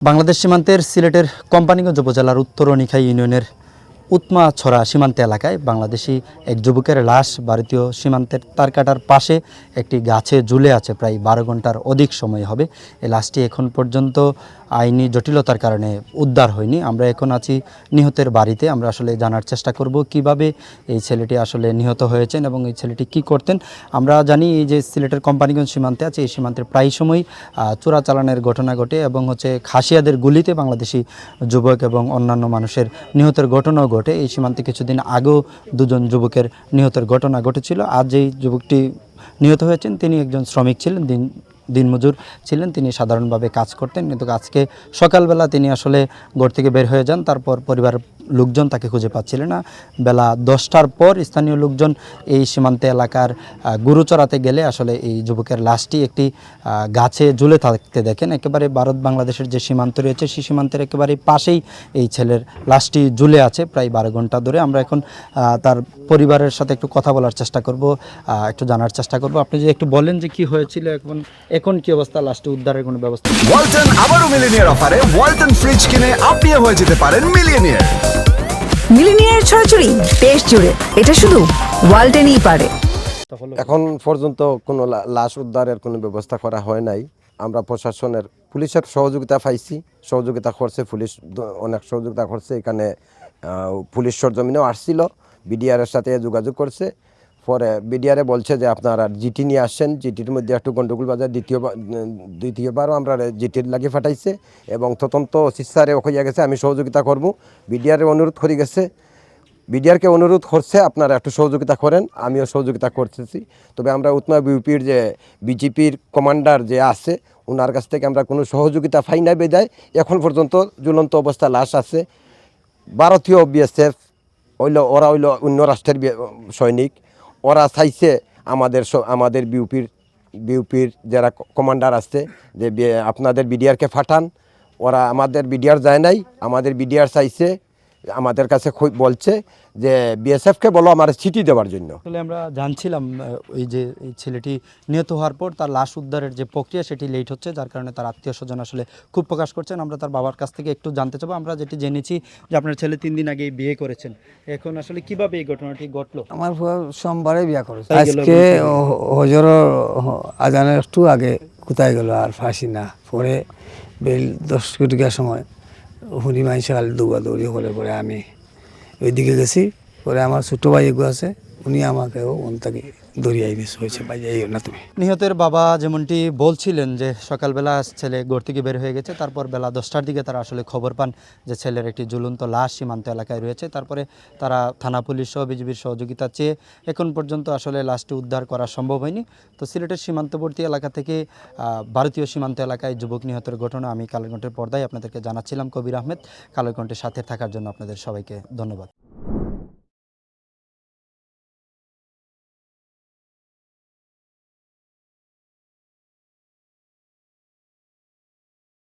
বাংলাদেশ সীমান্তের সিলেটের কোম্পানীগঞ্জ উপজেলার উত্তর অনিখাই ইউনিয়নের উৎমাছড়া সীমান্ত এলাকায় বাংলাদেশি এক যুবকের লাশ ভারতীয় সীমান্তের তারকাটার পাশে একটি গাছে ঝুলে আছে। প্রায় 12 ঘন্টার অধিক সময় হবে। এই লাশটি এখন পর্যন্ত আইনি জটিলতার কারণে উদ্ধার হয়নি। আমরা এখন আছি নিহতের বাড়িতে। আমরা আসলে জানার চেষ্টা করব কিভাবে এই ছেলেটি আসলে নিহত হয়েছেন এবং এই ছেলেটি কি করতেন। আমরা জানি এই যে সিলেটের কোম্পানীগঞ্জ সীমান্তে আছে, এই সীমান্তের প্রায় সময় চোরাচালানের ঘটনা ঘটে এবং খাসিয়াদের গুলিতে বাংলাদেশি যুবক এবং অন্যান্য মানুষের নিহতের ঘটনাও ঘটে। এই সীমান্তে কিছুদিন আগেও দুজন যুবকের নিহতের ঘটনা ঘটেছিল। আজ যেই যুবকটি নিহত হয়েছেন তিনি একজন শ্রমিক ছিলেন, দিনমজুর ছিলেন। তিনি সাধারণভাবে কাজ করতেন, কিন্তু আজকে সকালবেলা তিনি আসলে ঘর থেকে বের হয়ে যান। তারপর পরিবারের লোকজন তাকে খুঁজে পাচ্ছিলেন না। বেলা 10টার পর স্থানীয় লোকজন এই সীমান্ত এলাকার গরু চড়াতে গেলে আসলে এই যুবকের লাশটি একটি গাছে ঝুলে থাকতে দেখেন। একেবারে ভারত বাংলাদেশের যে সীমান্ত রয়েছে সেই সীমান্তের একেবারে পাশেই এই ছেলের লাশটি ঝুলে আছে প্রায় 12 ঘন্টা ধরে। আমরা এখন তার পরিবারের সাথে একটু কথা বলার চেষ্টা করব, একটু জানার চেষ্টা করব। আপনি যদি একটু বলেন যে কি হয়েছিল, এখন কি অবস্থা, লাশটি উদ্ধারের কোনো ব্যবস্থা? ওয়ালটন আবারও মিলিনিয়ার অফারে ওয়ালটন ফ্রিজ কিনে আপনিও হয়ে যেতে পারেন মিলিয়নিয়ার। মিলিনিয়ার ছড়াছড়ি দেশ জুড়ে, এটা শুধু ওয়ালটেনই পারে। এখন পর্যন্ত কোনো লাশ উদ্ধারের কোনো ব্যবস্থা করা হয় নাই। আমরা প্রশাসনের পুলিশের সহযোগিতা পাইছি, সহযোগিতা করছে পুলিশ, অনেক সহযোগিতা করছে। এখানে পুলিশ সরজমিনেও আসছিল, বিডিআরের সাথে যোগাযোগ করছে। পরে বিডিআরে বলছে যে আপনারা জিটি নিয়ে আসছেন, জিটির মধ্যে একটু গন্ডগোল বাজার দ্বিতীয়বারও আমরা জিটির লাগিয়ে ফাটাইছে এবং তদন্ত শিক্ষারে হইয়া গেছে। আমি সহযোগিতা করব, বিডিআরে অনুরোধ করে গেছে, বিডিআরকে অনুরোধ করছে আপনারা একটু সহযোগিতা করেন। আমিও সহযোগিতা করতেছি। তবে আমরা উৎমা বিউপির যে বিজেপির কমান্ডার যে আছে ওনার কাছ থেকে আমরা কোনো সহযোগিতা পাই না বেদায় এখন পর্যন্ত ঝুলন্ত অবস্থা লাশ আছে। ভারতীয় বিএসএফ ওরা অন্য রাষ্ট্রের সৈনিক, ওরা চাইছে আমাদের বিউপির যারা কমান্ডার আছে যে আপনাদের বিডিআরকে ফাটান। ওরা আমাদের বিডিআর যায় নাই, আমাদের বিডিআর চাইছে, আমাদের কাছে বলছে যে বিএসএফকে বলো আমার চিঠি দেওয়ার জন্য। আসলে আমরা জানছিলাম ওই যে এই ছেলেটি নিহত হওয়ার পর তার লাশ উদ্ধারের যে প্রক্রিয়া সেটি লেট হচ্ছে, যার কারণে তার আত্মীয় স্বজন আসলে খুব প্রকাশ করছেন। আমরা তার বাবার কাছ থেকে একটু জানতে চাবো। আমরা যেটি জেনেছি যে আপনার ছেলে 3 দিন আগে বিয়ে করেছেন। এখন আসলে কিভাবে এই ঘটনাটি ঘটলো? আমার সোমবারে বিয়া করেছে, আজকে হজর আজানের একটু আগে কোথায় গেল আর ফাঁসি না। পরে বেল 10 কোটিকার সময় শুনি মাইসে খালি দৌড়াদৌড়ি করে। পরে আমি ওইদিকে গেছি, পরে আমার ছোটো ভাই এগো আছে, উনি আমাকেও তাকে দরিয়াই বেশ হয়েছে ভাই যাই না তুমি। নিহতের বাবা যেমনটি বলছিলেন যে সকালবেলা ছেলে ঘর থেকে বের হয়ে গেছে, তারপর বেলা 10টার দিকে তারা আসলে খবর পান যে ছেলের একটি ঝুলন্ত লাশ সীমান্ত এলাকায় রয়েছে। তারপরে তারা থানা পুলিশ সহ বিজিবির সহযোগিতা চেয়ে এখন পর্যন্ত আসলে লাশটি উদ্ধার করা সম্ভব হয়নি। তো সিলেটের সীমান্তবর্তী এলাকা থেকে ভারতীয় সীমান্ত এলাকায় যুবক নিহতের ঘটনা আমি কালের কণ্ঠের পর্দায় আপনাদেরকে জানাচ্ছিলাম। কবির আহমেদ, কালের কণ্ঠের সাথে থাকার জন্য আপনাদের সবাইকে ধন্যবাদ।